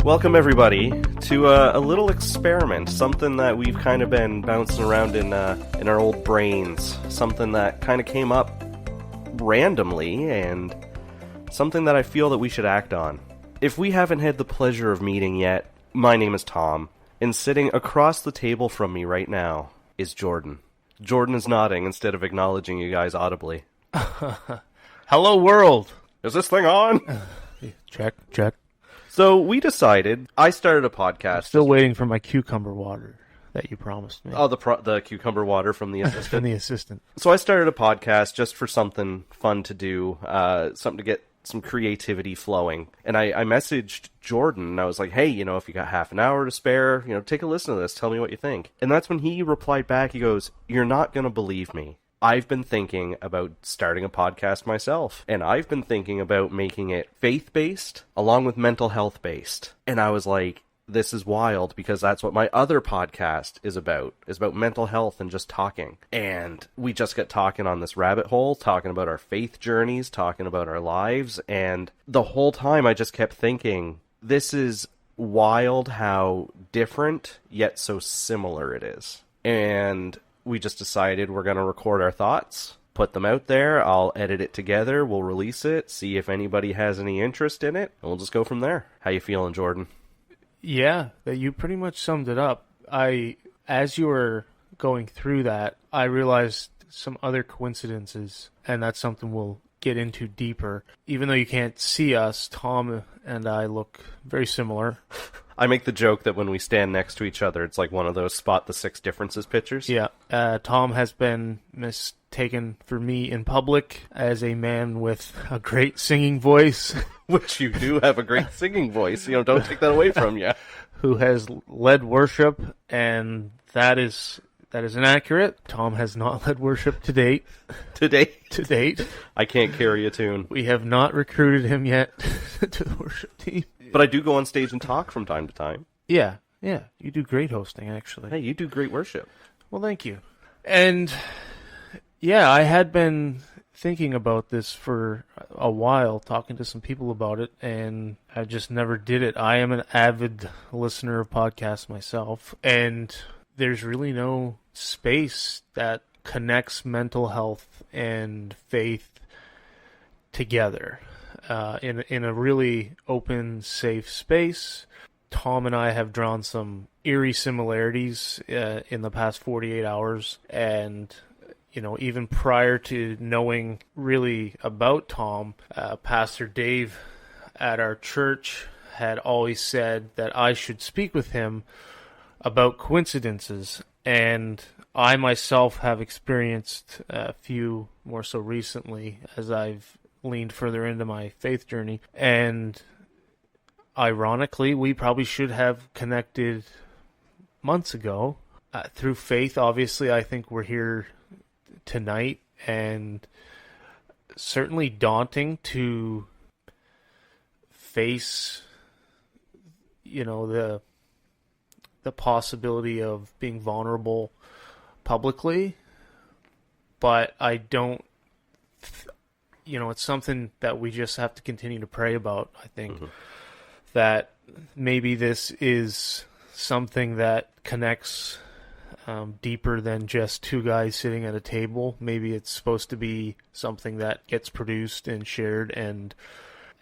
Welcome, everybody, to a little experiment, something that we've kind of been bouncing around in our old brains, something that kind of came up randomly, and something that I feel that we should act on. If we haven't had the pleasure of meeting yet, my name is Tom, and sitting across the table from me right now is Jordan. Jordan is nodding instead of acknowledging you guys audibly. Hello, world! Is this thing on? Check. So we decided, I started a podcast. Still waiting for my cucumber water that you promised me. Oh, the cucumber water from the assistant? From the assistant. So I started a podcast just for something fun to do, something to get some creativity flowing. And I messaged Jordan, and I was like, hey, if you got half an hour to spare, take a listen to this, tell me what you think. And that's when he replied back, he goes, you're not going to believe me. I've been thinking about starting a podcast myself, and I've been thinking about making it faith-based along with mental health-based. And I was like, this is wild, because that's what my other podcast is about mental health and just talking. And we just got talking on this rabbit hole, talking about our faith journeys, talking about our lives, and the whole time I just kept thinking, this is wild how different yet so similar it is. And we just decided we're going to record our thoughts, put them out there, I'll edit it together, we'll release it, see if anybody has any interest in it, and we'll just go from there. How you feeling, Jordan? Yeah, you pretty much summed it up. As you were going through that, I realized some other coincidences, and that's something we'll get into deeper. Even though you can't see us, Tom and I look very similar. I make the joke that when we stand next to each other, it's like one of those spot the 6 differences pictures. Yeah. Tom has been mistaken for me in public as a man with a great singing voice. Which you do have a great singing voice. Don't take that away from you. Who has led worship, and that is inaccurate. Tom has not led worship to date. To date. I can't carry a tune. We have not recruited him yet to the worship team. But I do go on stage and talk from time to time. Yeah. You do great hosting, actually. Hey, you do great worship. Well, thank you. And, yeah, I had been thinking about this for a while, talking to some people about it, and I just never did it. I am an avid listener of podcasts myself, and there's really no space that connects mental health and faith together in a really open, safe space. Tom and I have drawn some eerie similarities in the past 48 hours, and even prior to knowing really about Tom, Pastor Dave at our church had always said that I should speak with him about coincidences, and I myself have experienced a few more so recently as I've leaned further into my faith journey. And ironically, we probably should have connected months ago through faith. Obviously, I think we're here tonight, and certainly daunting to face the possibility of being vulnerable publicly, but I don't it's something that we just have to continue to pray about. I think that maybe this is something that connects deeper than just two guys sitting at a table. Maybe it's supposed to be something that gets produced and shared, and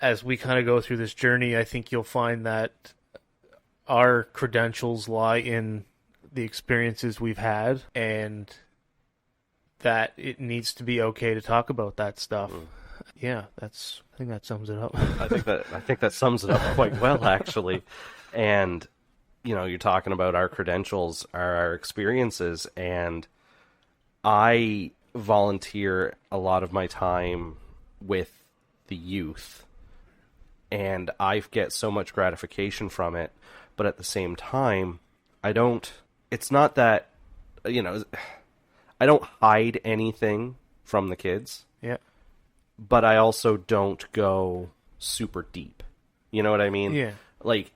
as we kind of go through this journey, I think you'll find that our credentials lie in the experiences we've had, and that it needs to be okay to talk about that stuff. Yeah, I think that sums it up. I think that sums it up quite well, actually. And you're talking about our credentials, our experiences, and I volunteer a lot of my time with the youth, and I get so much gratification from it. But at the same time, it's not that, I don't hide anything from the kids. Yeah. But I also don't go super deep. You know what I mean? Yeah. Like,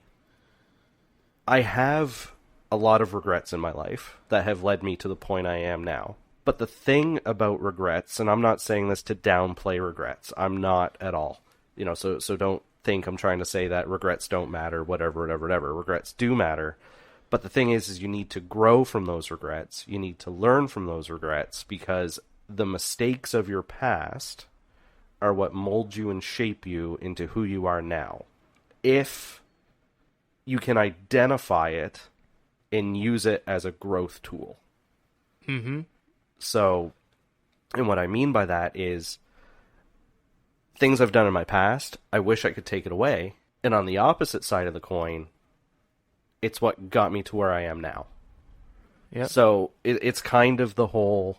I have a lot of regrets in my life that have led me to the point I am now. But the thing about regrets, and I'm not saying this to downplay regrets, I'm not at all. So don't think I'm trying to say that regrets don't matter, whatever, whatever, whatever. Regrets do matter. But the thing is you need to grow from those regrets. You need to learn from those regrets, because the mistakes of your past are what mold you and shape you into who you are now. If you can identify it and use it as a growth tool. Mm-hmm. So, and what I mean by that is things I've done in my past, I wish I could take it away. And on the opposite side of the coin, it's what got me to where I am now. Yep. So it's kind of the whole,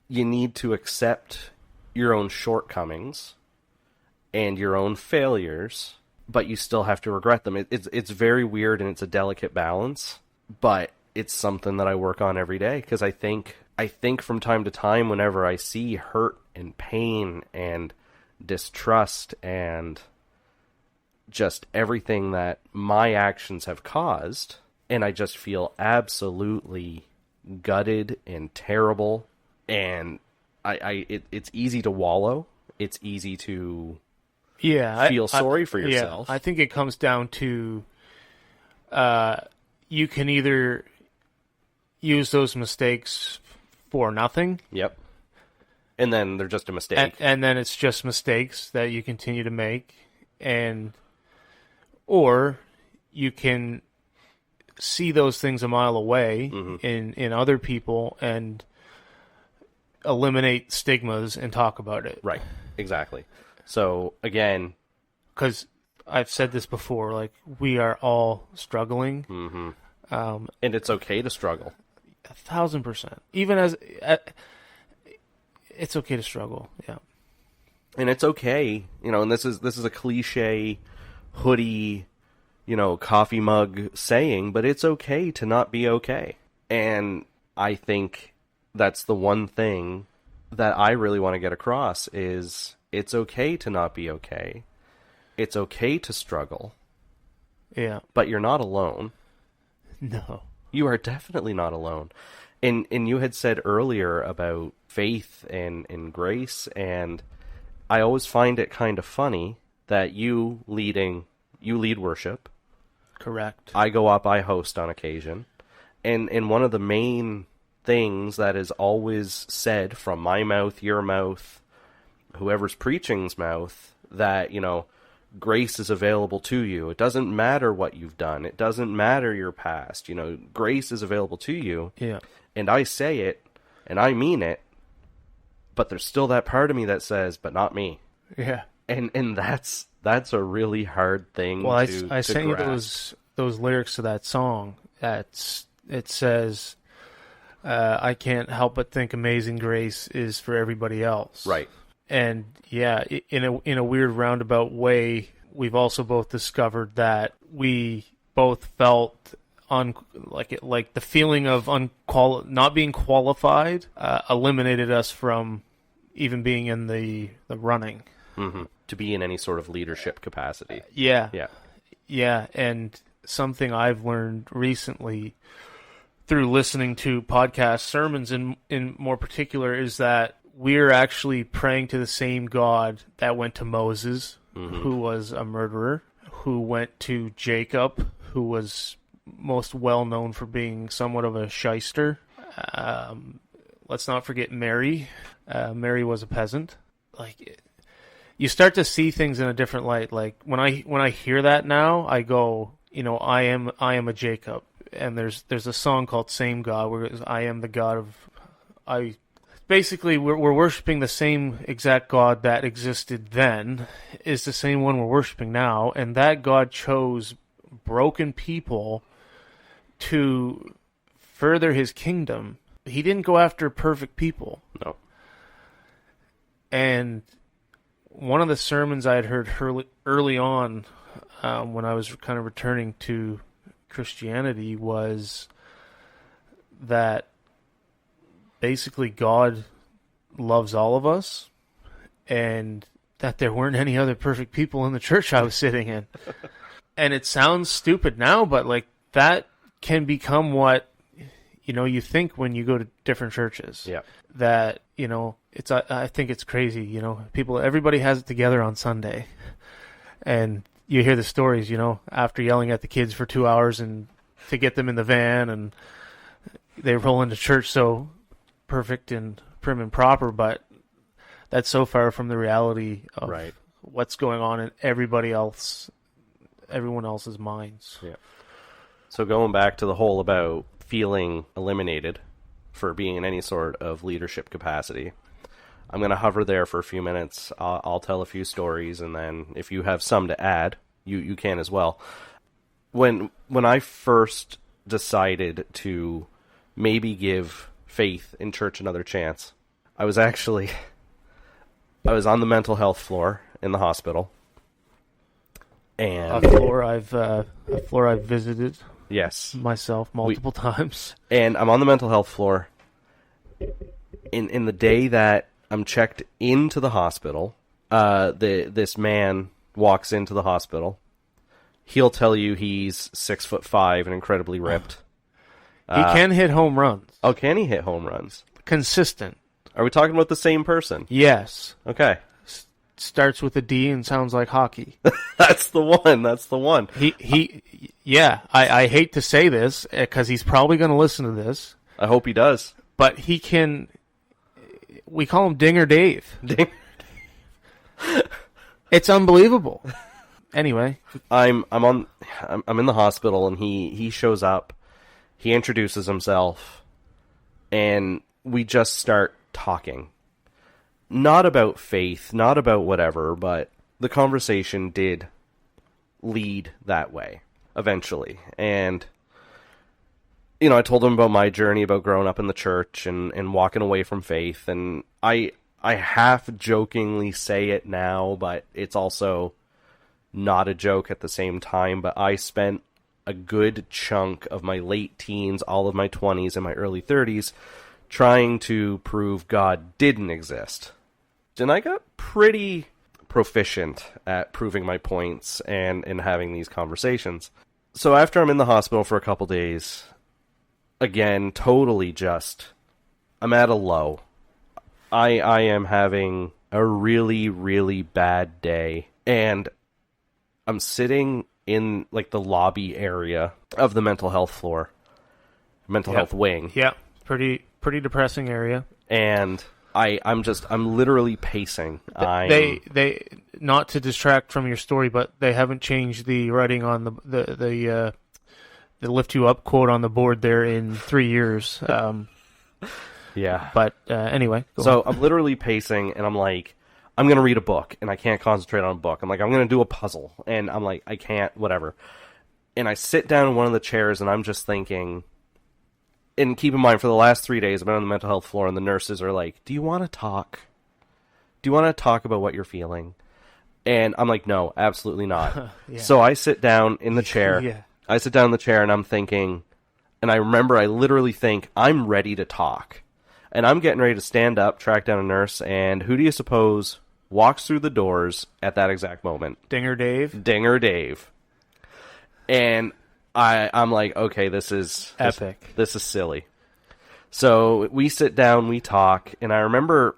you need to accept your own shortcomings and your own failures, but you still have to regret them. It's very weird, and it's a delicate balance, but it's something that I work on every day, because I think from time to time, whenever I see hurt and pain and distrust and just everything that my actions have caused, and I just feel absolutely gutted and terrible, and it's easy to wallow. It's easy to feel sorry for yourself. Yeah, I think it comes down to you can either use those mistakes for nothing. Yep. And then they're just a mistake. And then it's just mistakes that you continue to make, or you can see those things a mile away in other people and eliminate stigmas and talk about it. Right, exactly. So, again, because I've said this before, like, we are all struggling. And it's okay to struggle. 1,000%. Even as... it's okay to struggle, yeah. And it's okay, and this is a cliche, hoodie, coffee mug saying, but it's okay to not be okay. And I think that's the one thing that I really want to get across is it's okay to not be okay. It's okay to struggle. Yeah. But you're not alone. No. You are definitely not alone. And you had said earlier about faith and grace, and I always find it kind of funny that you lead worship. Correct. I go up, I host on occasion. And one of the main things that is always said from my mouth, your mouth, whoever's preaching's mouth, that, grace is available to you. It doesn't matter what you've done. It doesn't matter your past. Grace is available to you. Yeah. And I say it, and I mean it, but there's still that part of me that says, but not me. Yeah. And that's a really hard thing to I sent grasp. You those lyrics to that song. It says, I can't help but think Amazing Grace is for everybody else. Right. And yeah, in a weird roundabout way, we've also both discovered that we both felt like the feeling of not being qualified eliminated us from even being in the running. Mm-hmm. To be in any sort of leadership capacity. Yeah. Yeah. Yeah, and something I've learned recently through listening to podcast sermons in more particular is that we're actually praying to the same God that went to Moses, who was a murderer, who went to Jacob, who was most well known for being somewhat of a shyster. Let's not forget Mary. Mary was a peasant. Like, you start to see things in a different light. Like when I hear that now, I go, I am a Jacob. And there's a song called "Same God" where it's, I am the God of I. Basically, we're worshiping the same exact God that existed then, is the same one we're worshiping now, and that God chose broken people to further his kingdom. He didn't go after perfect people. No. And one of the sermons I had heard early on when I was kind of returning to Christianity was that basically God loves all of us, and that there weren't any other perfect people in the church I was sitting in. And it sounds stupid now, but like that can become what you think when you go to different churches. Yeah. That it's I think it's crazy. Everybody has it together on Sunday, And you hear the stories, after yelling at the kids for 2 hours and to get them in the van, and they roll into church so perfect and prim and proper, but that's so far from the reality of what's going on in everyone else's minds. Yeah. So going back to the whole about feeling eliminated for being in any sort of leadership capacity, I'm going to hover there for a few minutes. I'll tell a few stories, and then if you have some to add, you can as well. When I first decided to maybe give faith in church another chance, I was on the mental health floor in the hospital, and a floor I've visited. Yes, myself multiple times. And I'm on the mental health floor. In the day that I'm checked into the hospital, this man walks into the hospital. He'll tell you he's 6'5" and incredibly ripped. He can hit home runs. Oh, can he hit home runs? Consistent. Are we talking about the same person? Yes. Okay. Starts with a D and sounds like hockey. That's the one. I hate to say this because he's probably going to listen to this. I hope he does. But he can. We call him Dinger Dave. It's unbelievable. Anyway, I'm in the hospital, and he shows up. He introduces himself, and we just start talking. Not about faith, not about whatever, but the conversation did lead that way eventually. And I told him about my journey, about growing up in the church and walking away from faith. And I half jokingly say it now, but it's also not a joke at the same time. But I spent a good chunk of my late teens, all of my 20s, and my early 30s trying to prove God didn't exist. And I got pretty proficient at proving my points and having these conversations. So after I'm in the hospital for a couple days, again, totally I'm at a low. I am having a really, really bad day. And I'm sitting in the lobby area of the mental health floor. Mental health wing. Yeah. Pretty depressing area. And I'm literally pacing. They not to distract from your story, but they haven't changed the writing on the lift you up quote on the board there in 3 years. Yeah. But anyway. So I'm literally pacing, and I'm like, I'm going to read a book, and I can't concentrate on a book. I'm like, I'm going to do a puzzle, and I'm like, I can't, whatever. And I sit down in one of the chairs, and I'm just thinking. And keep in mind, for the last 3 days, I've been on the mental health floor, and the nurses are like, do you want to talk? Do you want to talk about what you're feeling? And I'm like, no, absolutely not. Yeah. So I sit down in the chair. Yeah. I sit down in the chair, and I'm thinking, and I remember I literally think, I'm ready to talk. And I'm getting ready to stand up, track down a nurse, and who do you suppose walks through the doors at that exact moment? Dinger Dave. Dinger Dave. And I'm like, okay, this is epic. This is silly. So we sit down, we talk, and I remember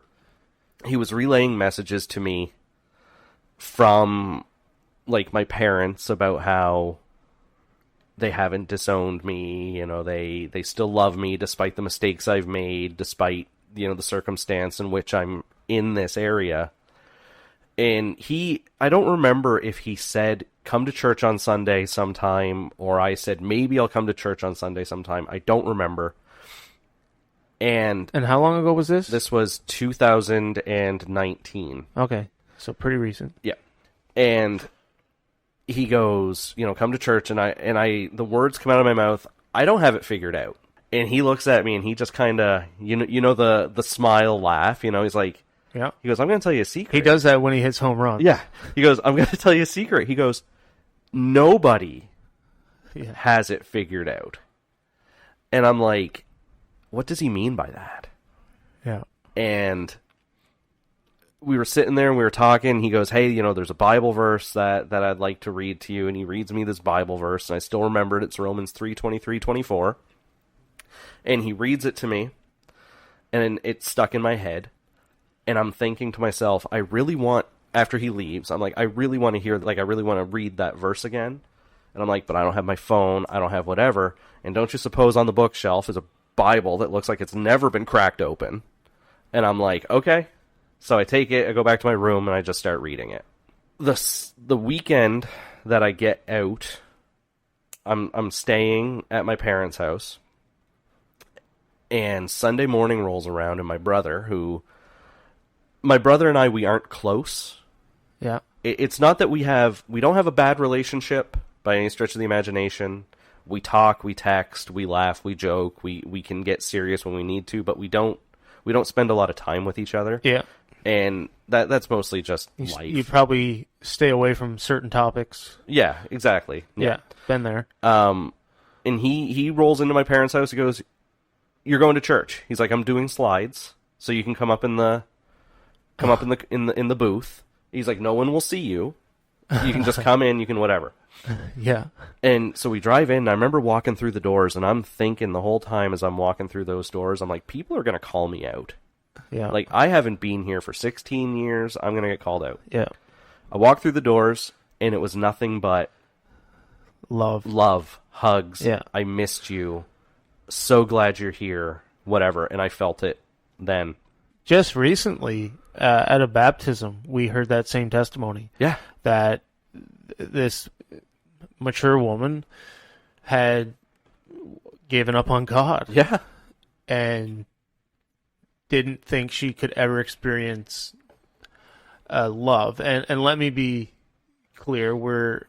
he was relaying messages to me from my parents about how they haven't disowned me, they still love me despite the mistakes I've made, despite the circumstance in which I'm in this area. And I don't remember if he said, come to church on Sunday sometime, or I said, maybe I'll come to church on Sunday sometime. I don't remember. And how long ago was this? This was 2019. Okay, so pretty recent. Yeah. And he goes, come to church, and I the words come out of my mouth, I don't have it figured out. And he looks at me, and he just kind of, the smile laugh, he's like, yeah. He goes, I'm going to tell you a secret. He does that when he hits home runs. Yeah. He goes, I'm going to tell you a secret. He goes, nobody has it figured out. And I'm like, what does he mean by that? Yeah. And we were sitting there and we were talking. He goes, hey, there's a Bible verse that I'd like to read to you. And he reads me this Bible verse, and I still remember it. It's Romans 3:23-24. And he reads it to me, and it's stuck in my head. And I'm thinking to myself, I really want after he leaves, I'm like, I really want to hear, like, I really want to read that verse again. And I'm like, but I don't have my phone, I don't have whatever. And don't you suppose on the bookshelf is a Bible that looks like it's never been cracked open? And I'm like, okay. So I take it, I go back to my room, and I just start reading it. The weekend that I get out, I'm staying at my parents' house. And Sunday morning rolls around, and my brother and I, we aren't close. Yeah. It's not that we don't have a bad relationship by any stretch of the imagination. We talk, we text, we laugh, we joke, we can get serious when we need to, but we don't spend a lot of time with each other. Yeah. And that's mostly just life. You probably stay away from certain topics. Yeah, exactly. Yeah, been there. And he rolls into my parents' house. He goes, "You're going to church." He's like, "I'm doing slides, so you can come up in the booth." He's like, "No one will see you. You can just come in. You can whatever." Yeah. And so we drive in, and I remember walking through the doors, and I'm thinking the whole time as I'm walking through those doors, I'm like, people are going to call me out. Yeah. Like, I haven't been here for 16 years. I'm going to get called out. Yeah. I walked through the doors, and it was nothing but love, hugs. Yeah. I missed you. So glad you're here. Whatever. And I felt it then. Just recently, at a baptism, we heard that same testimony. Yeah. That this mature woman had given up on God. Yeah. And didn't think she could ever experience love. And let me be clear, we're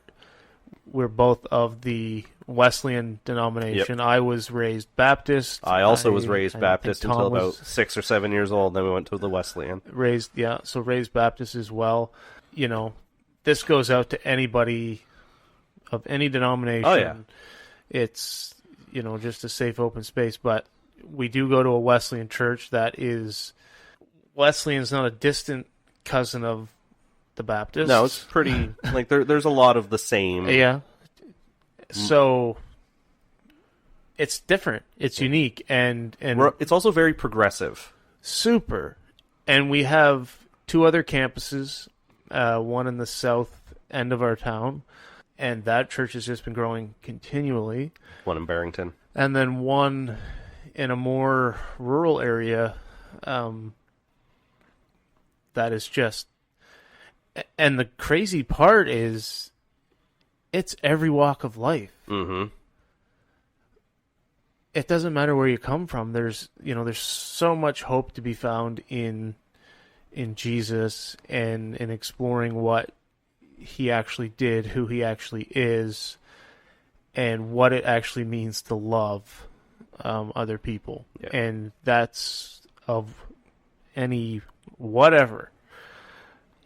both of the Wesleyan denomination. Yep. I was raised Baptist. I also was raised Baptist until Tom about 6 or 7 years old. Then we went to the Wesleyan. Raised Baptist as well. You know, this goes out to anybody of any denomination. Oh, yeah. It's, just a safe, open space. But we do go to a Wesleyan church that is... Wesleyan's not a distant cousin of the Baptist. No, it's pretty... like, there's a lot of the same... Yeah. So... it's different. It's unique. And it's also very progressive. Super. And we have 2 other campuses, one in the south end of our town, and that church has just been growing continually. One in Barrington. And then one in a more rural area that is just... And the crazy part is it's every walk of life. Mm-hmm. It doesn't matter where you come from. There's so much hope to be found in Jesus and in exploring what he actually did, who he actually is, and what it actually means to love other people. Yeah. And that's of any whatever,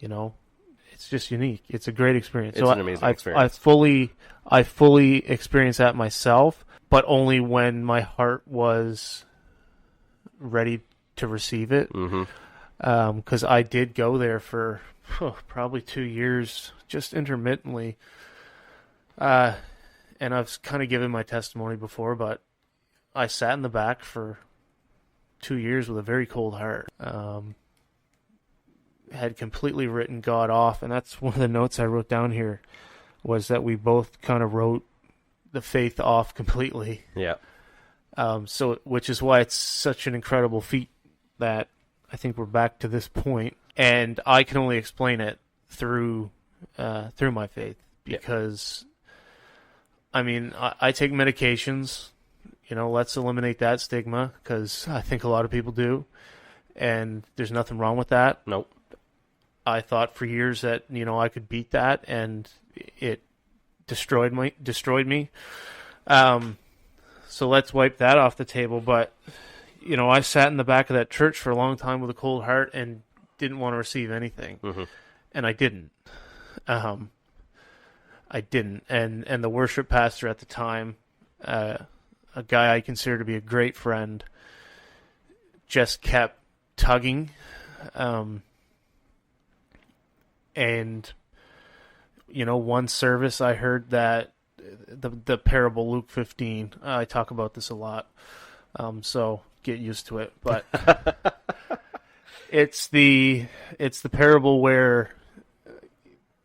it's just unique. It's a great experience. It's an amazing experience. I fully experienced that myself, but only when my heart was ready to receive it. Mm-hmm. 'Cause I did go there for probably 2 years, just intermittently. And I've kind of given my testimony before, but I sat in the back for 2 years with a very cold heart. Had completely written God off, and that's one of the notes I wrote down here, was that we both kind of wrote the faith off completely. Yeah. So, which is why it's such an incredible feat that I think we're back to this point, and I can only explain it through my faith, because, I mean, I take medications. Let's eliminate that stigma, because I think a lot of people do, and there's nothing wrong with that. Nope. I thought for years that I could beat that, and it destroyed me. So let's wipe that off the table. But I sat in the back of that church for a long time with a cold heart and didn't want to receive anything, mm-hmm. and I didn't. I didn't, and the worship pastor at the time, a guy I consider to be a great friend, just kept tugging. And, one service I heard that the parable Luke 15, I talk about this a lot, so get used to it. But it's the parable where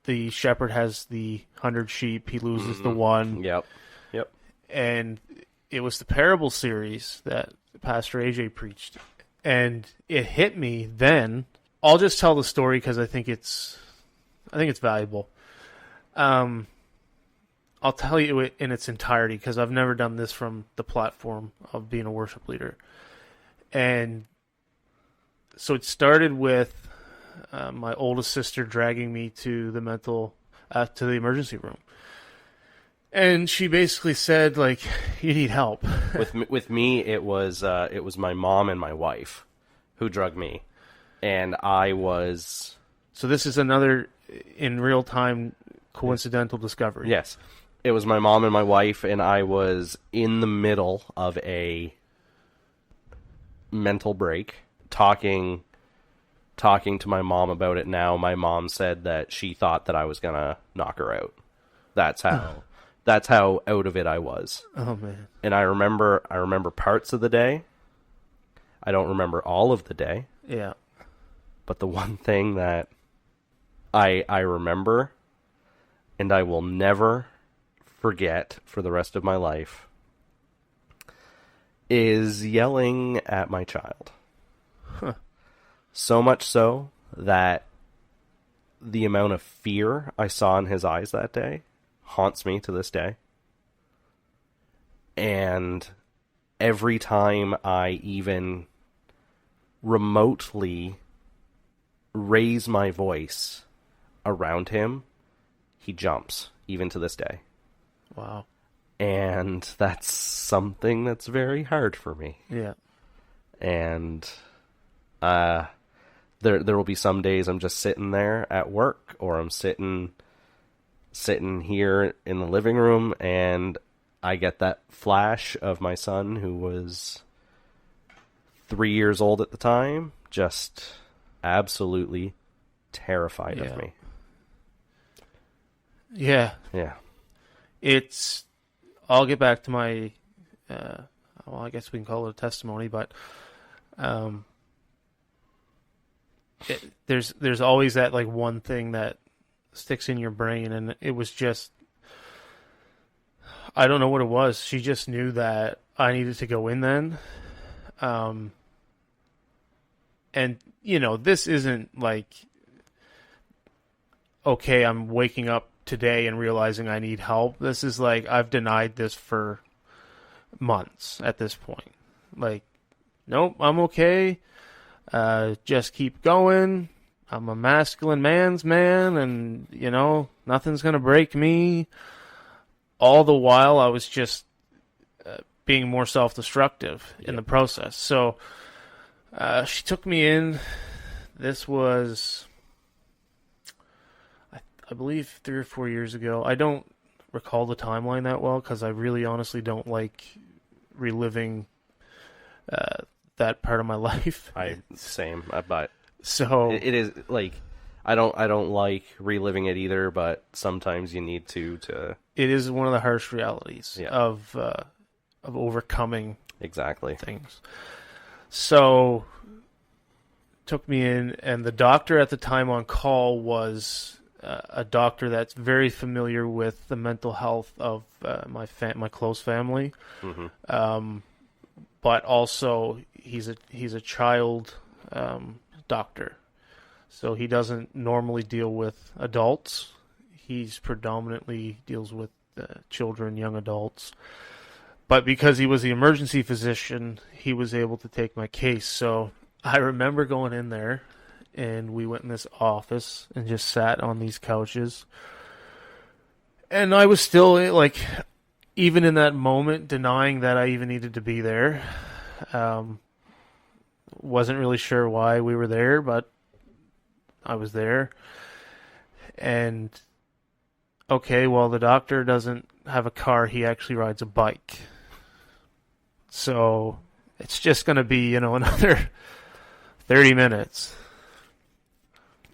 the shepherd has the 100 sheep. He loses the one. Yep. And it was the parable series that Pastor AJ preached. And it hit me then. I'll just tell the story because I think it's valuable. I'll tell you it in its entirety because I've never done this from the platform of being a worship leader. And so it started with my oldest sister dragging me to the emergency room. And she basically said, like, you need help. With me, it was my mom and my wife who drugged me, and I was. So this is another in real time coincidental discovery. Yes, it was my mom and my wife, and I was in the middle of a mental break, talking to my mom about it. Now my mom said that she thought that I was gonna knock her out. That's how. That's how out of it I was. Oh, man. And I remember parts of the day. I don't remember all of the day. Yeah. But the one thing that I remember and I will never forget for the rest of my life is yelling at my child. Huh. So much so that the amount of fear I saw in his eyes that day haunts me to this day. And every time I even remotely raise my voice around him, he jumps, even to this day. Wow. And that's something that's very hard for me. Yeah. And there will be some days I'm just sitting there at work, or I'm sitting here in the living room, and I get that flash of my son, who was 3 years old at the time, just absolutely terrified of me. Yeah. Yeah. I'll get back to my, well, I guess we can call it a testimony, but there's always that, like, one thing that sticks in your brain, and it was just, I don't know what it was. She just knew that I needed to go in then. And, you know, this isn't like, okay, I'm waking up today and realizing I need help. This is like, I've denied this for months at this point. Like, nope, I'm okay. Just keep going. I'm a masculine man's man, and, you know, nothing's going to break me. All the while, I was just being more self-destructive in the process. So she took me in. This was, I believe, 3 or 4 years ago. I don't recall the timeline that well because I really honestly don't like reliving that part of my life. Same, but so it is like, I don't like reliving it either, but sometimes you need to. It is one of the harsh realities of overcoming exactly things. So took me in, and the doctor at the time on call was a doctor that's very familiar with the mental health of my close family. Mm-hmm. But also he's a child doctor, so he doesn't normally deal with adults. He's predominantly deals with children, young adults. But because he was the emergency physician, he was able to take my case. So I remember going in there, and we went in this office and just sat on these couches. And I was still, like, even in that moment, denying that I even needed to be there. Wasn't really sure why we were there, but I was there. And, okay, well, the doctor doesn't have a car. He actually rides a bike. So it's just going to be, another 30 minutes.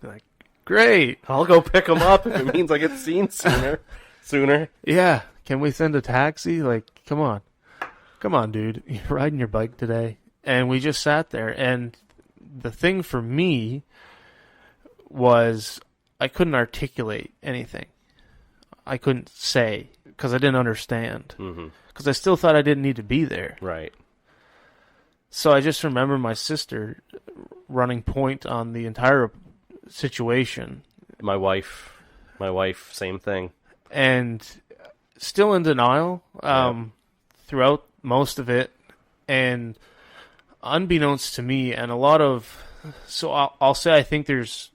Like, great. I'll go pick him up if it means I get seen sooner. Yeah. Can we send a taxi? Like, come on, dude. You're riding your bike today. And we just sat there. And the thing for me was, I couldn't articulate anything. I couldn't say because I didn't understand. Because I still thought I didn't need to be there. Right. So I just remember my sister running point on the entire situation. My wife, same thing. And still in denial throughout most of it. And unbeknownst to me, and a lot of... So I'll say I think there's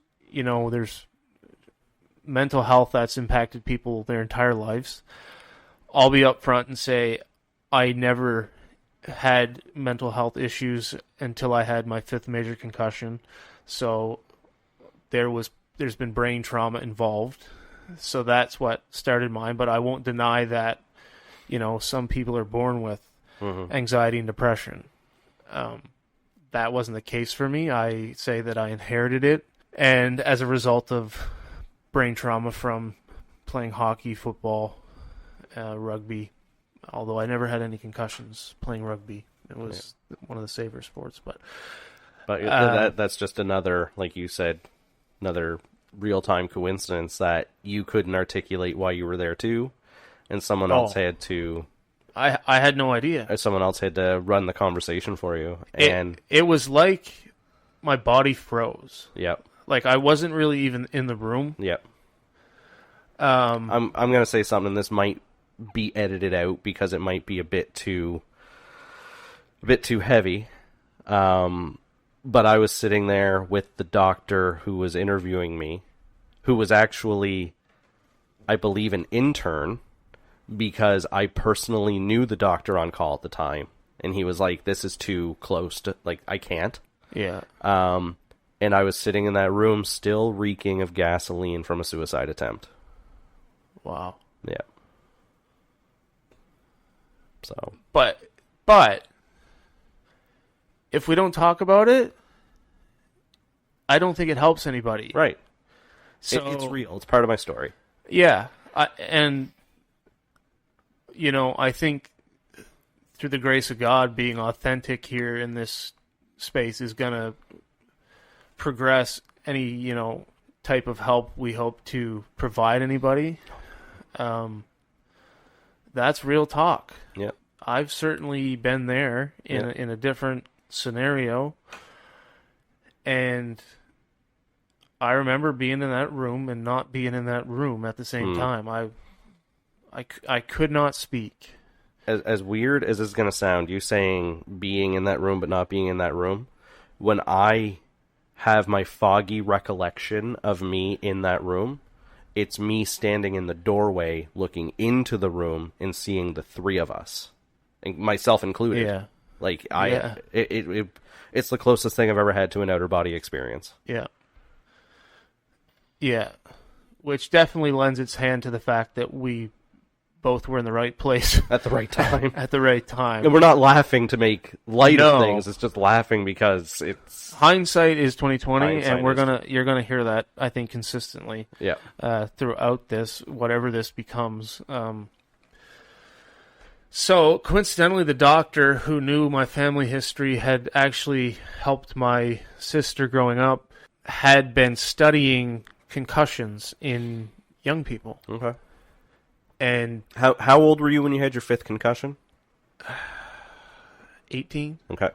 mental health that's impacted people their entire lives. I'll be upfront and say I never had mental health issues until I had my 5th major concussion. So there's been brain trauma involved. So that's what started mine, but I won't deny that, some people are born with anxiety and depression. That wasn't the case for me. I say that I inherited it, and as a result of brain trauma from playing hockey, football, rugby, although I never had any concussions playing rugby. It was one of the safer sports, but that's just another, like you said, another real-time coincidence that you couldn't articulate why you were there too, and someone else had to... I had no idea. Someone else had to run the conversation for you, and it was like my body froze. Yep. Like I wasn't really even in the room. Yep. I'm gonna say something. This might be edited out because it might be a bit too heavy. But I was sitting there with the doctor who was interviewing me, who was actually, I believe, an intern, because I personally knew the doctor on call at the time, and he was like, "This is too close to, like, I can't." Yeah. And I was sitting in that room still reeking of gasoline from a suicide attempt. Wow. Yeah. So. But if we don't talk about it, I don't think it helps anybody. Right. So it's real. It's part of my story. Yeah. I think through the grace of God, being authentic here in this space is going to progress any, type of help we hope to provide anybody. That's real talk. Yep. I've certainly been there in a different scenario, and I remember being in that room and not being in that room at the same time. I could not speak. As weird as it's going to sound, you saying being in that room but not being in that room, when I have my foggy recollection of me in that room, it's me standing in the doorway looking into the room and seeing the 3 of us, and myself included. Yeah. Like, it's the closest thing I've ever had to an outer body experience. Yeah. Yeah. Which definitely lends its hand to the fact that we both were in the right place. At the right time. At the right time. And we're not laughing to make light of things. It's just laughing because it's... Hindsight is 20/20, and you're gonna hear that, I think, consistently. Yeah. Throughout this, whatever this becomes. So, coincidentally, the doctor who knew my family history had actually helped my sister growing up, had been studying concussions in young people. Okay. And how old were you when you had your 5th concussion? 18. Okay.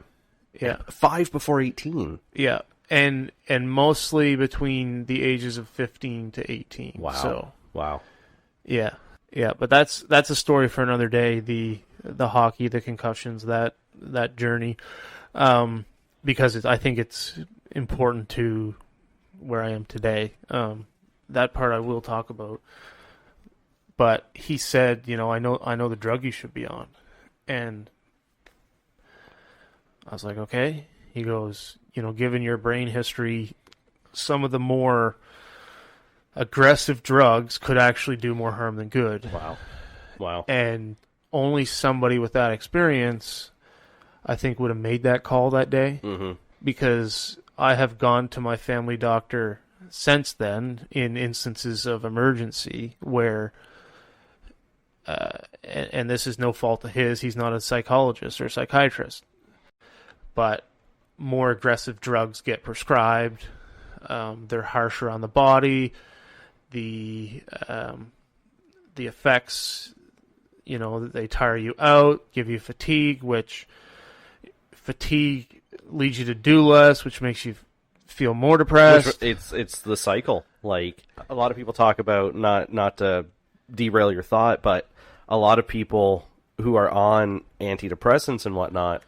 Yeah. 5 before 18. Yeah. And mostly between the ages of 15 to 18. Wow. So, wow. Yeah. Yeah, but that's a story for another day, the hockey, the concussions, that journey. Because I think it's important to where I am today. That part I will talk about. But he said, I know the drug you should be on. And I was like, okay. He goes, given your brain history, some of the more aggressive drugs could actually do more harm than good. Wow. And only somebody with that experience, I think, would have made that call that day. Mm-hmm. Because I have gone to my family doctor since then in instances of emergency where... and this is no fault of his, he's not a psychologist or psychiatrist, but more aggressive drugs get prescribed, they're harsher on the body, the effects, they tire you out, give you fatigue, which fatigue leads you to do less, which makes you feel more depressed. It's the cycle. Like, a lot of people talk about, not to derail your thought, but a lot of people who are on antidepressants and whatnot,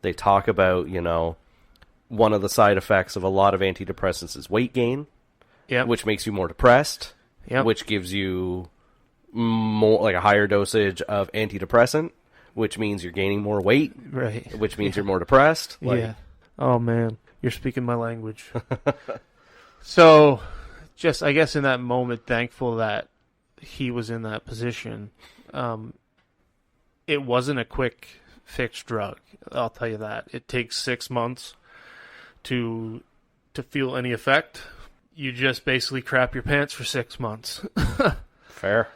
they talk about, one of the side effects of a lot of antidepressants is weight gain, which makes you more depressed, which gives you more, like, a higher dosage of antidepressant, which means you're gaining more weight, right? Which means you're more depressed. Yeah. Oh man, you're speaking my language. So, just, I guess in that moment, thankful that he was in that position. It wasn't a quick fix drug, I'll tell you that. It takes 6 months to feel any effect. You just basically crap your pants for 6 months. Fair.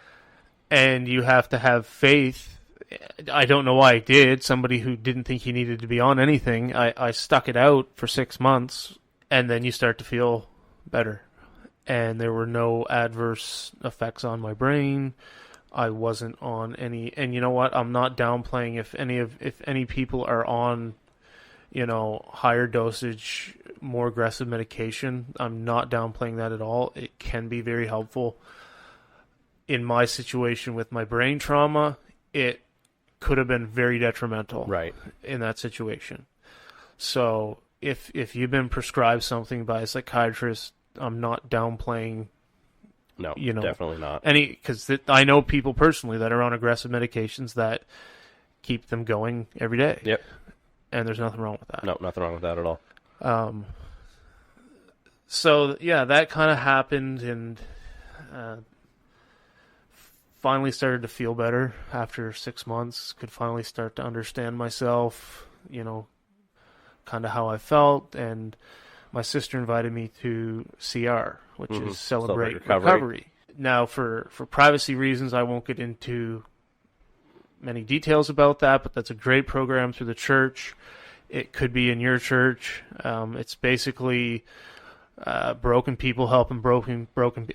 And you have to have faith. I don't know why I did. Somebody who didn't think he needed to be on anything, I stuck it out for 6 months, and then you start to feel better. And there were no adverse effects on my brain. I wasn't on any, and you know what? I'm not downplaying if any people are on, higher dosage, more aggressive medication. I'm not downplaying that at all. It can be very helpful. In my situation with my brain trauma, it could have been very detrimental, right, in that situation. So if you've been prescribed something by a psychiatrist, I'm not downplaying. No, definitely not. Because I know people personally that are on aggressive medications that keep them going every day. Yep. And there's nothing wrong with that. No, nothing wrong with that at all. So, yeah, that kind of happened, and finally started to feel better after 6 months. Could finally start to understand myself, kind of how I felt. And my sister invited me to CR, which is Celebrate Recovery. Now, for privacy reasons, I won't get into many details about that, but that's a great program through the church. It could be in your church. It's basically broken people helping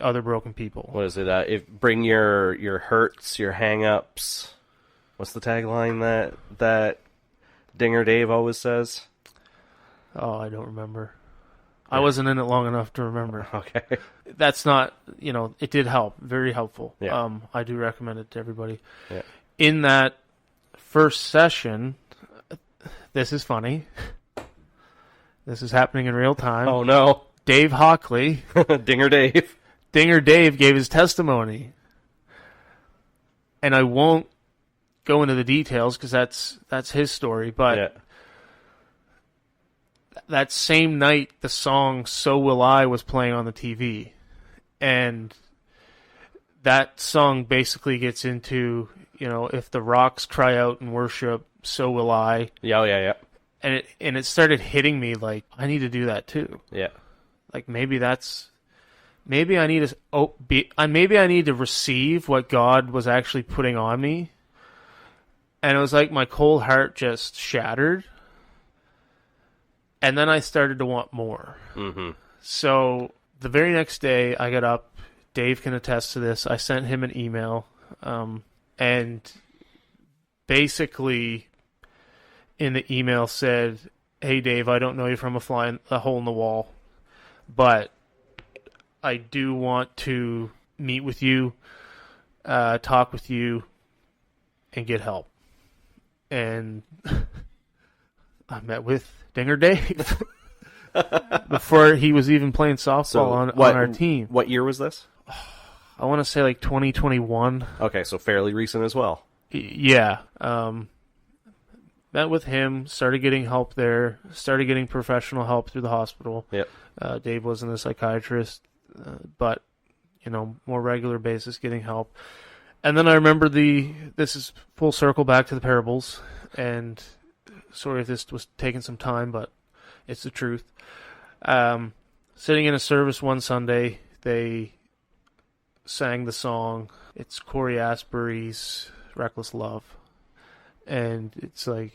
other broken people. What is it? Bring your hurts, your hang-ups. What's the tagline that Dinger Dave always says? Oh, I don't remember. I wasn't in it long enough to remember. Okay. That's not, it did help. Very helpful. Yeah. I do recommend it to everybody. Yeah. In that first session, this is funny. This is happening in real time. Oh, no. Dave Hockley. Dinger Dave. Dinger Dave gave his testimony. And I won't go into the details because that's his story, but... Yeah. That same night, the song "So Will I" was playing on the TV, and that song basically gets into, if the rocks cry out in worship, so will I. Yeah. And it started hitting me like I need to do that too. Yeah. Like maybe I need to receive what God was actually putting on me, and it was like my cold heart just shattered. And then I started to want more. Mm-hmm. So the very next day, I got up. Dave can attest to this. I sent him an email. And basically, in the email said, "Hey, Dave, I don't know you from a hole in the wall, but I do want to meet with you, talk with you, and get help." And I met with Dinger Dave before he was even playing softball on our team. What year was this? I want to say like 2021. Okay, so fairly recent as well. Yeah. Met with him, started getting help there, started getting professional help through the hospital. Yep. Dave wasn't a psychiatrist, but, more regular basis getting help. And then I remember this is full circle back to the parables, and sorry if this was taking some time, but it's the truth. Sitting in a service one Sunday, they sang the song. It's Corey Asbury's Reckless Love. And it's like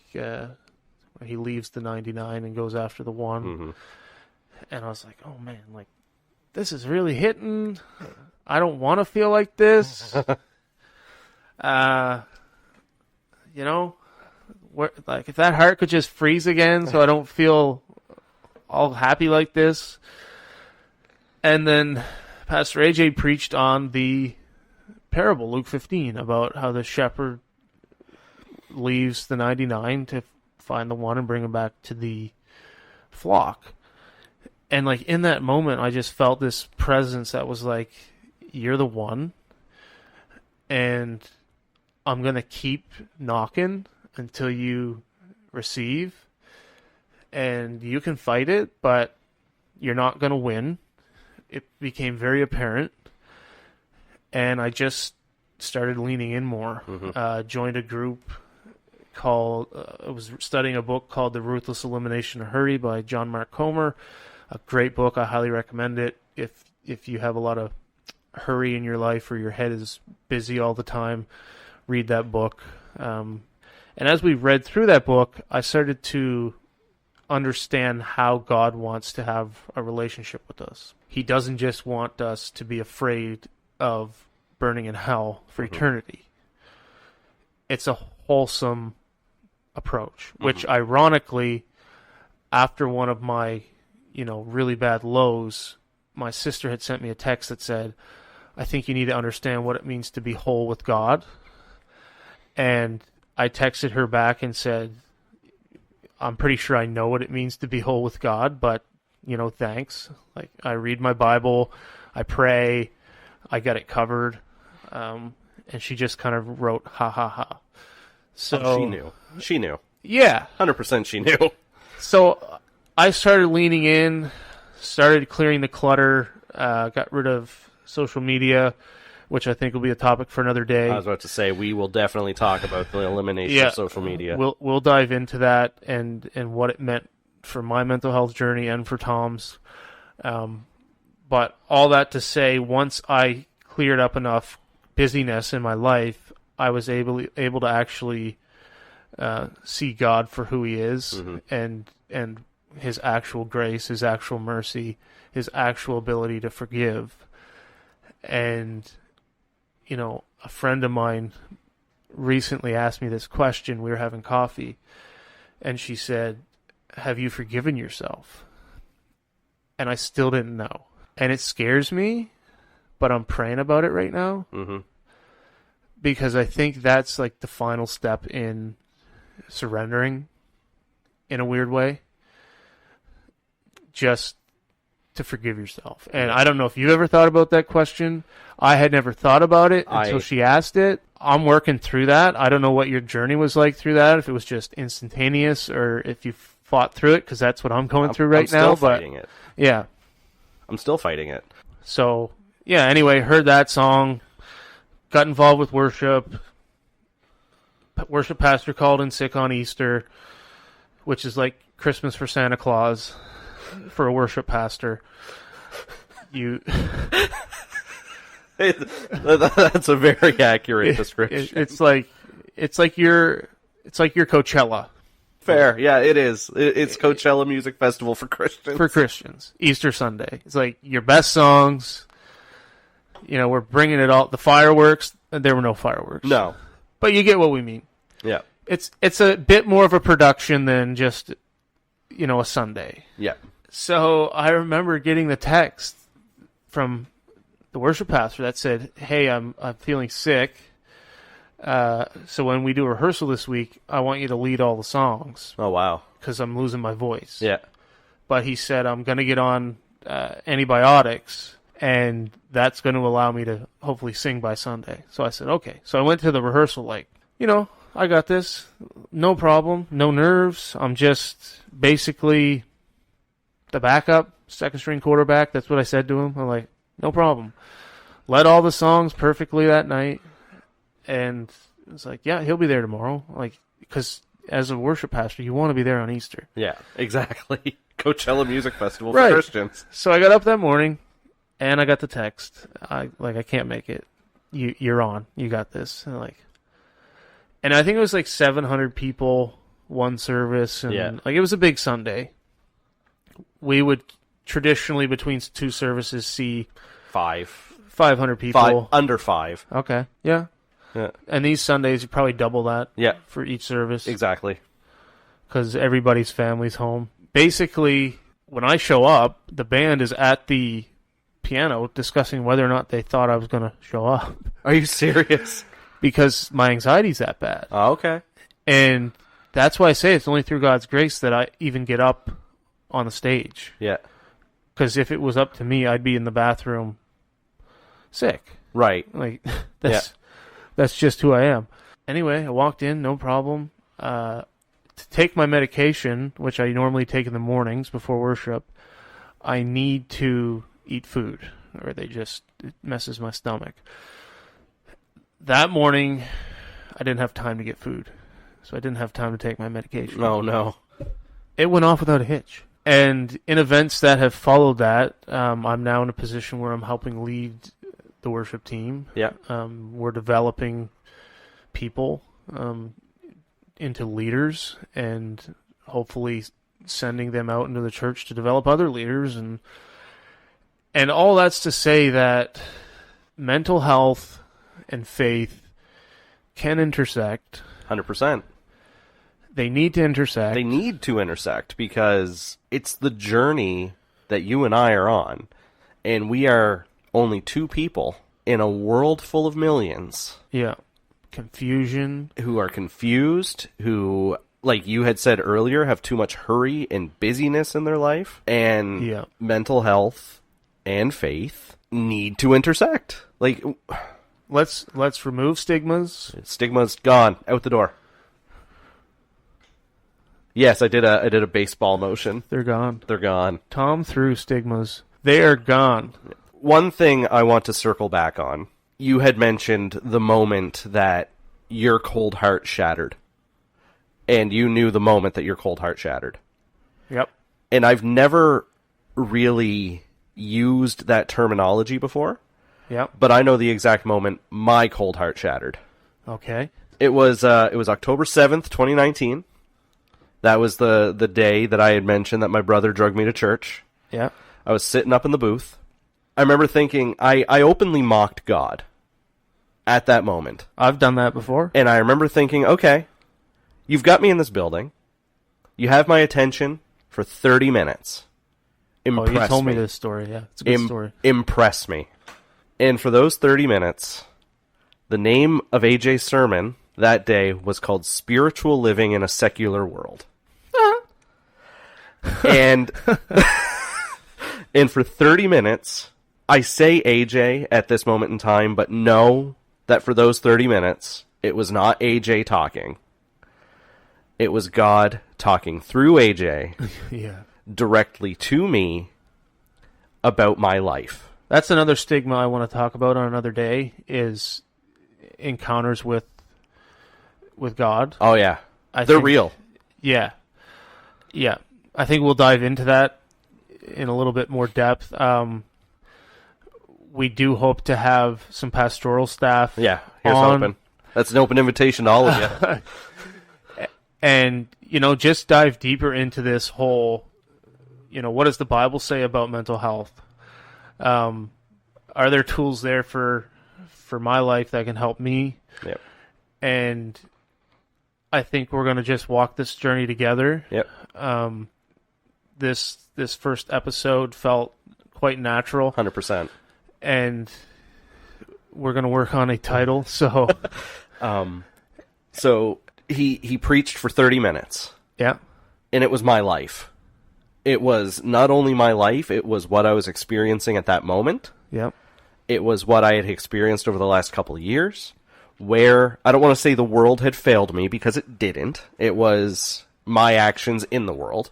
he leaves the 99 and goes after the one. Mm-hmm. And I was like, oh man, like this is really hitting. I don't want to feel like this. You know, like if that heart could just freeze again so I don't feel all happy like this. And then Pastor AJ preached on the parable, Luke 15, about how the shepherd leaves the 99 to find the one and bring him back to the flock. And like in that moment, I just felt this presence that was like, you're the one, and I'm going to keep knocking until you receive, and you can fight it, but you're not going to win. It became very apparent, and I just started leaning in more. Joined a group called, I was studying a book called The Ruthless Elimination of Hurry by John Mark Comer. A great book. I highly recommend it if you have a lot of hurry in your life or your head is busy all the time. Read that book. And as we read through that book, I started to understand how God wants to have a relationship with us. He doesn't just want us to be afraid of burning in hell for eternity. It's a wholesome approach, which ironically, after one of my, really bad lows, my sister had sent me a text that said, I think you need to understand what it means to be whole with God. And I texted her back and said, I'm pretty sure I know what it means to be whole with God, but, thanks. Like, I read my Bible, I pray, I got it covered. And she just kind of wrote, ha, ha, ha. So She knew. Yeah. 100% she knew. So I started leaning in, started clearing the clutter, got rid of social media, which I think will be a topic for another day. I was about to say, we will definitely talk about the elimination of social media. We'll dive into that and what it meant for my mental health journey and for Tom's. But all that to say, once I cleared up enough busyness in my life, I was able to actually see God for who He is, and His actual grace, His actual mercy, His actual ability to forgive. And a friend of mine recently asked me this question. We were having coffee, and she said, have you forgiven yourself? And I still didn't know. And it scares me, but I'm praying about it right now. Because I think that's like the final step in surrendering in a weird way. Just to forgive yourself. And I don't know if you ever thought about that question. I had never thought about it until she asked it. I'm working through that. I don't know what your journey was like through that, if it was just instantaneous or if you fought through it, because that's what I'm going through right now. I'm still fighting it. Yeah. I'm still fighting it. So, yeah, anyway, heard that song, got involved with worship. Worship pastor called in sick on Easter, which is like Christmas for Santa Claus for a worship pastor. That's a very accurate description. It's like your Coachella. Fair, yeah, it is. It's Coachella Music Festival for Christians. For Christians, Easter Sunday. It's like your best songs. We're bringing it all. The fireworks. There were no fireworks. No, but you get what we mean. Yeah, it's a bit more of a production than just a Sunday. Yeah. So I remember getting the text from the worship pastor that said, "Hey, I'm feeling sick. So when we do a rehearsal this week, I want you to lead all the songs." Oh, wow. Because I'm losing my voice. Yeah. But he said, I'm going to get on antibiotics, and that's going to allow me to hopefully sing by Sunday. So I said, okay. So I went to the rehearsal like, I got this. No problem. No nerves. I'm just basically the backup, second string quarterback. That's what I said to him. I'm like, no problem. Led all the songs perfectly that night. And it's like, yeah, he'll be there tomorrow. Like, because as a worship pastor, you want to be there on Easter. Yeah, exactly. Coachella Music Festival right. for Christians. So I got up that morning, and I got the text. I can't make it. You're on. You got this. And I think it was like 700 people, one service, and it was a big Sunday. We would traditionally between two services see five 500 people. Under 5. Okay, yeah. Yeah. And these Sundays, you probably double that for each service. Exactly. Because everybody's family's home. Basically, when I show up, the band is at the piano discussing whether or not they thought I was going to show up. Are you serious? Because my anxiety's that bad. Oh, okay. And that's why I say it's only through God's grace that I even get up on the stage. Yeah. Because if it was up to me, I'd be in the bathroom sick. Right. Like, that's just who I am. Anyway, I walked in, no problem. To take my medication, which I normally take in the mornings before worship, I need to eat food, or it messes my stomach. That morning, I didn't have time to get food, so I didn't have time to take my medication. Oh, no. It went off without a hitch. And in events that have followed that, I'm now in a position where I'm helping lead the worship team. Yeah. We're developing people into leaders, and hopefully sending them out into the church to develop other leaders, and all that's to say that mental health and faith can intersect. 100%. They need to intersect. They need to intersect because it's the journey that you and I are on, and we are only 2 people in a world full of millions. Yeah. Confusion. Who are confused, who, like you had said earlier, have too much hurry and busyness in their life, and mental health and faith need to intersect. Like, let's remove stigmas. Stigma's gone, out the door. Yes, I did a baseball motion. They're gone. They're gone. Tom threw stigmas. They are gone. One thing I want to circle back on. You had mentioned the moment that your cold heart shattered. And you knew the moment that your cold heart shattered. Yep. And I've never really used that terminology before. Yep. But I know the exact moment my cold heart shattered. Okay. It was October 7th, 2019. That was the day that I had mentioned that my brother drug me to church. Yeah. I was sitting up in the booth. I remember thinking, I openly mocked God at that moment. I've done that before. And I remember thinking, okay, you've got me in this building. You have my attention for 30 minutes. Impress me. You told me this story, yeah. It's a good story. Impress me. And for those 30 minutes, the name of AJ's sermon that day was called Spiritual Living in a Secular World. And and for 30 minutes, I say AJ at this moment in time, but know that for those 30 minutes, it was not AJ talking. It was God talking through AJ directly to me about my life. That's another stigma I want to talk about on another day, is encounters with God. Oh, yeah. They're real. Yeah. Yeah. I think we'll dive into that in a little bit more depth. We do hope to have some pastoral staff. Yeah, here's open. That's an open invitation to all of you. And, just dive deeper into this whole, what does the Bible say about mental health? Are there tools there for my life that can help me? Yep. And I think we're going to just walk this journey together. Yep. This first episode felt quite natural. 100%. And we're going to work on a title. So, so he preached for 30 minutes. Yeah. And it was my life. It was not only my life, it was what I was experiencing at that moment. Yep. It was what I had experienced over the last couple of years, where I don't want to say the world had failed me, because it didn't. It was my actions in the world,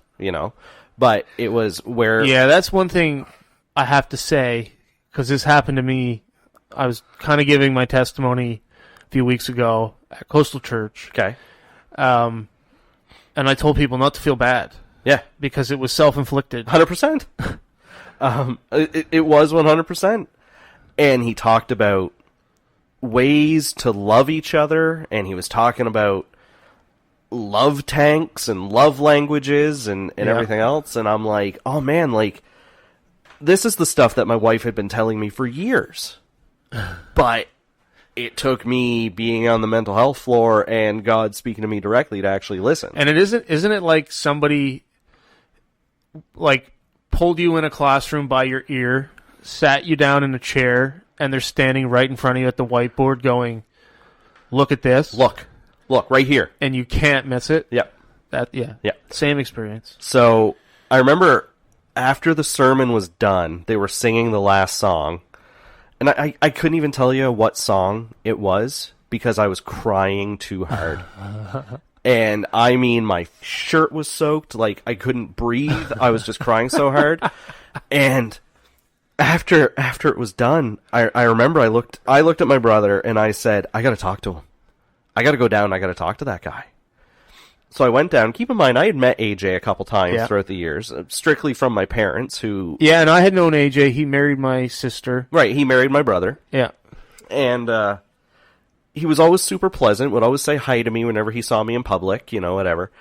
but it was where... Yeah, that's one thing I have to say, because this happened to me. I was kind of giving my testimony a few weeks ago at Coastal Church. Okay. And I told people not to feel bad. Yeah. Because it was self-inflicted. 100%. It was 100%. And he talked about ways to love each other, and he was talking about love tanks and love languages and everything else, and I'm like, oh man, like, this is the stuff that my wife had been telling me for years. But it took me being on the mental health floor and God speaking to me directly to actually listen. And isn't it like somebody like pulled you in a classroom by your ear, sat you down in a chair, and they're standing right in front of you at the whiteboard going, look at this. Look, right here. And you can't miss it. Yep. Yeah. Yeah. Same experience. So I remember after the sermon was done, they were singing the last song. And I couldn't even tell you what song it was because I was crying too hard. And I mean, my shirt was soaked. Like, I couldn't breathe. I was just crying so hard. And after it was done, I remember I looked at my brother and I said, I got to talk to him. I got to go down and I got to talk to that guy. So I went down. Keep in mind, I had met AJ a couple times throughout the years, strictly from my parents who... Yeah, and I had known AJ. He married my sister. Right, he married my brother. Yeah. And he was always super pleasant, would always say hi to me whenever he saw me in public, whatever.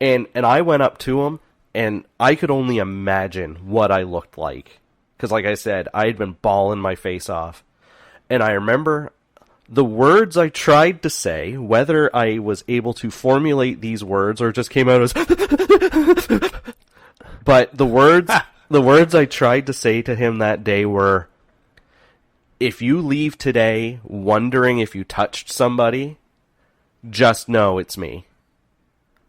And I went up to him, and I could only imagine what I looked like. Because like I said, I had been bawling my face off. And I remember... the words I tried to say, whether I was able to formulate these words or just came out as... but the words I tried to say to him that day were, if you leave today wondering if you touched somebody, just know it's me.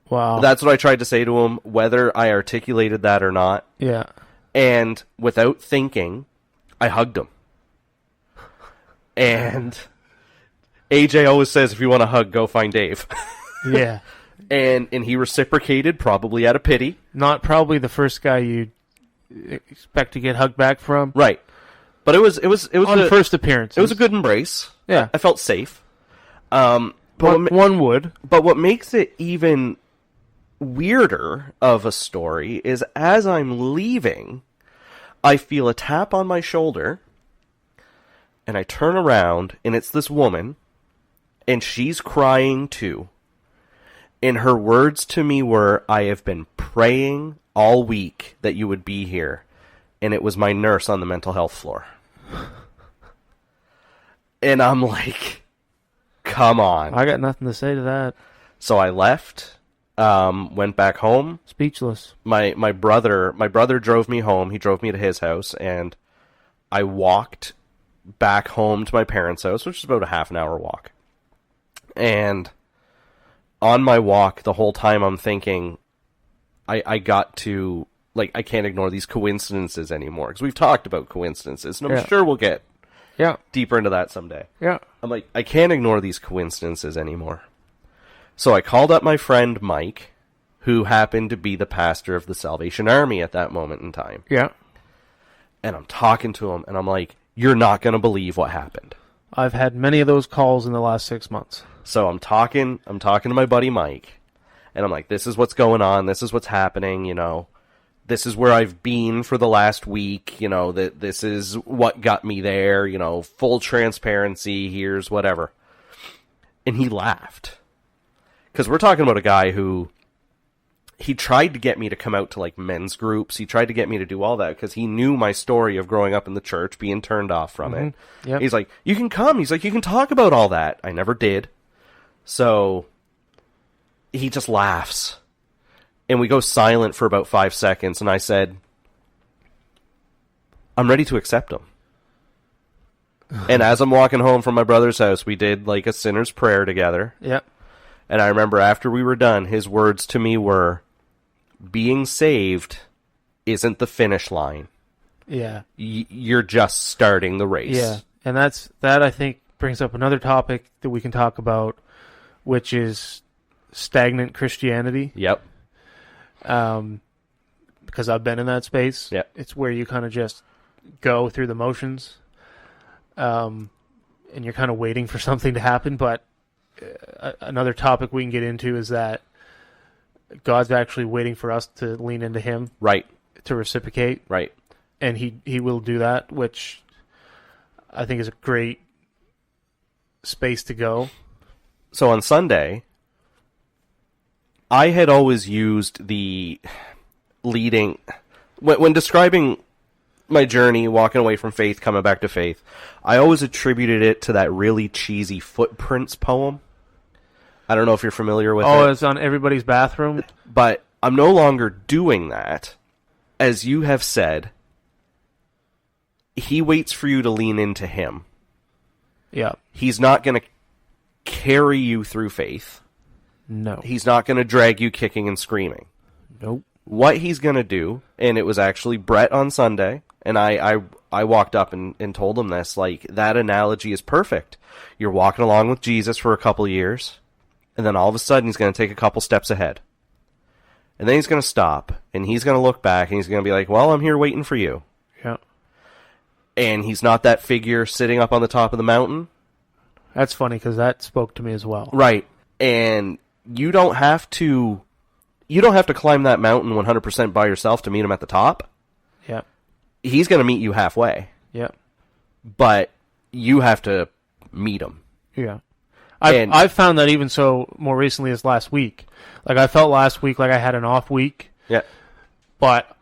Wow. That's what I tried to say to him, whether I articulated that or not. Yeah. And without thinking, I hugged him. And... AJ always says, if you want a hug, go find Dave. Yeah. And he reciprocated, probably out of pity. Not probably the first guy you'd expect to get hugged back from. Right. But it was on first appearance. It was a good embrace. Yeah. I felt safe. One would. But what makes it even weirder of a story is as I'm leaving, I feel a tap on my shoulder, and I turn around, and it's this woman, and she's crying too. And her words to me were, I have been praying all week that you would be here. And it was my nurse on the mental health floor. And I'm like, come on. I got nothing to say to that. So I left, went back home. Speechless. My brother drove me home. He drove me to his house, and I walked back home to my parents' house, which is about a half an hour walk. And on my walk, the whole time I'm thinking, I got to, like, I can't ignore these coincidences anymore. Because we've talked about coincidences, and I'm sure we'll get deeper into that someday. Yeah. I'm like, I can't ignore these coincidences anymore. So I called up my friend Mike, who happened to be the pastor of the Salvation Army at that moment in time. Yeah. And I'm talking to him, and I'm like, you're not going to believe what happened. I've had many of those calls in the last 6 months. So I'm talking to my buddy Mike, and I'm like, this is what's going on, this is what's happening, this is where I've been for the last week, that this is what got me there, full transparency, here's whatever. And he laughed. Because we're talking about a guy who, he tried to get me to come out to, like, men's groups. He tried to get me to do all that because he knew my story of growing up in the church, being turned off from it. Yep. He's like, you can come. He's like, you can talk about all that. I never did. So he just laughs. And we go silent for about 5 seconds. And I said, I'm ready to accept him. And as I'm walking home from my brother's house, we did, like, a sinner's prayer together. Yep. And I remember after we were done, his words to me were, being saved isn't the finish line. Yeah. You're just starting the race. Yeah. And that I think brings up another topic that we can talk about, which is stagnant Christianity. Yep. Because I've been in that space. Yep. It's where you kind of just go through the motions. And you're kind of waiting for something to happen, but another topic we can get into is that God's actually waiting for us to lean into Him, right? To reciprocate, right? And He will do that, which I think is a great space to go. So on Sunday, I had always used the leading when describing my journey, walking away from faith, coming back to faith, I always attributed it to that really cheesy Footprints poem. I don't know if you're familiar with it. Oh, it's on everybody's bathroom? But I'm no longer doing that. As you have said, he waits for you to lean into him. Yeah. He's not going to carry you through faith. No. He's not going to drag you kicking and screaming. Nope. What he's going to do, and it was actually Brett on Sunday, and I walked up and told him this, like, that analogy is perfect. You're walking along with Jesus for a couple of years, and then all of a sudden he's going to take a couple steps ahead. And then he's going to stop, and he's going to look back, and he's going to be like, well, I'm here waiting for you. Yeah. And he's not that figure sitting up on the top of the mountain. That's funny, because that spoke to me as well. Right. And you don't have to climb that mountain 100% by yourself to meet him at the top. Yeah. He's going to meet you halfway. Yeah. But you have to meet him. Yeah. I've found that even so more recently as last week. Like, I felt last week like I had an off week. Yeah. But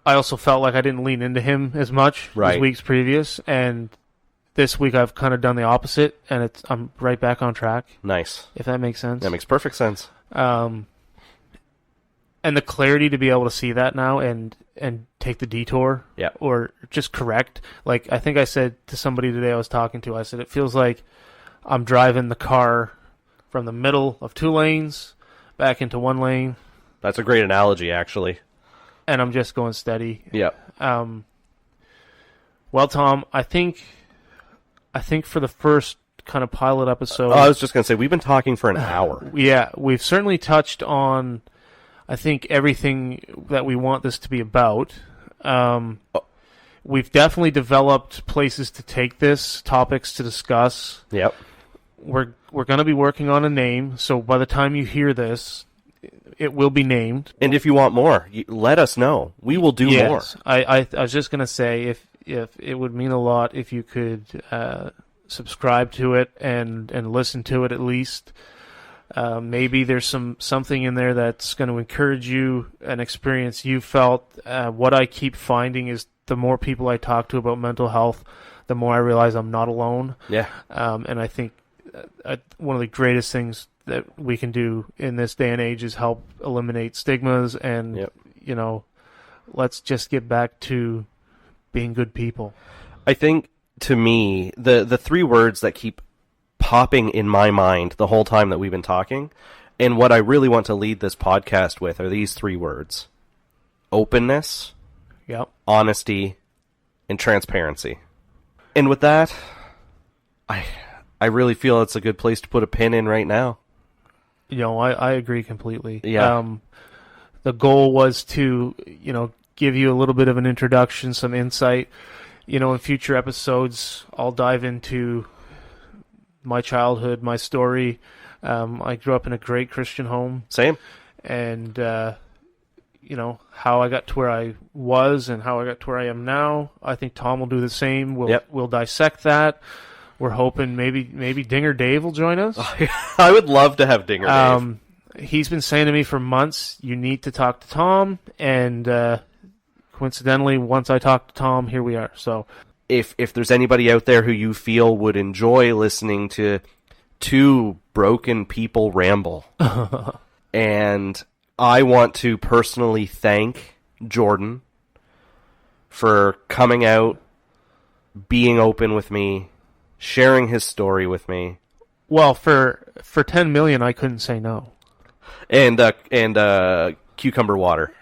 I also felt like I didn't lean into him as much as weeks previous. And this week I've kind of done the opposite, and I'm right back on track. Nice. If that makes sense. That makes perfect sense. And the clarity to be able to see that now and take the detour. Yeah. Or just correct. Like, I think I said to somebody today I was talking to, I said, it feels like I'm driving the car from the middle of 2 lanes back into 1 lane. That's a great analogy, actually. And I'm just going steady. Yeah. Well, Tom, I think for the first kind of pilot episode... I was just going to say, we've been talking for an hour. Yeah, we've certainly touched on, I think, everything that we want this to be about. We've definitely developed places to take this, topics to discuss. Yep. We're going to be working on a name, so by the time you hear this, it will be named. And if you want more, let us know. We will do more. I was just going to say, if it would mean a lot if you could subscribe to it and listen to it at least. Maybe there's something in there that's going to encourage you, an experience you felt. What I keep finding is the more people I talk to about mental health, the more I realize I'm not alone. Yeah. And I think one of the greatest things that we can do in this day and age is help eliminate stigmas and, let's just get back to being good people. I think, to me, the 3 words that keep popping in my mind the whole time that we've been talking, and what I really want to lead this podcast with are these 3 words: openness, honesty, and transparency. And with that, I really feel it's a good place to put a pin in right now. I agree completely. Yeah. The goal was to, give you a little bit of an introduction, some insight. In future episodes, I'll dive into my childhood, my story. I grew up in a great Christian home. Same. And, how I got to where I was and how I got to where I am now. I think Tom will do the same. We'll dissect that. We're hoping maybe Dinger Dave will join us. I would love to have Dinger Dave. He's been saying to me for months, you need to talk to Tom. And coincidentally, once I talked to Tom, here we are. So, if there's anybody out there who you feel would enjoy listening to 2 broken people ramble, and I want to personally thank Jordan for coming out, being open with me, sharing his story with me. Well, for 10 million, I couldn't say no. And cucumber water.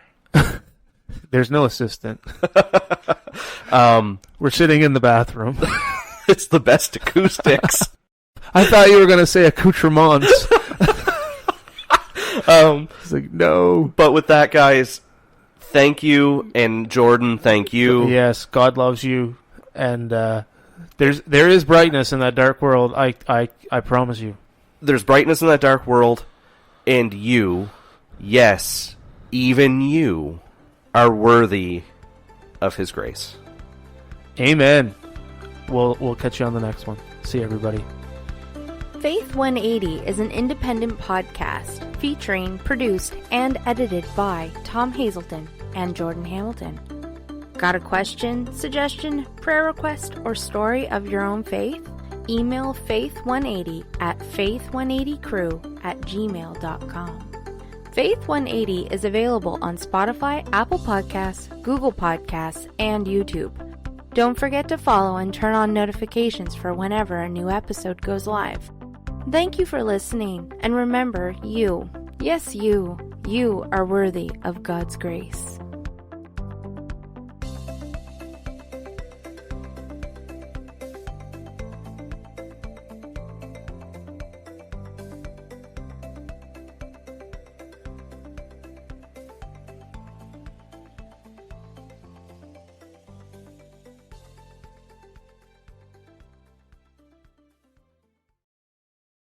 There's no assistant. We're sitting in the bathroom. It's the best acoustics. I thought you were going to say accoutrements. It's like, no. But with that, guys, thank you. And Jordan, thank you. Yes, God loves you. And there is brightness in that dark world. I promise you. There's brightness in that dark world. And you, yes, even you, are worthy of his grace. Amen. We'll catch you on the next one. See you, everybody. Faith 180 is an independent podcast featuring, produced, and edited by Tom Hazelton and Jordan Hamilton. Got a question, suggestion, prayer request, or story of your own faith? Email faith180 at faith180crew@gmail.com. Faith 180 is available on Spotify, Apple Podcasts, Google Podcasts, and YouTube. Don't forget to follow and turn on notifications for whenever a new episode goes live. Thank you for listening, and remember, you, yes you are worthy of God's grace.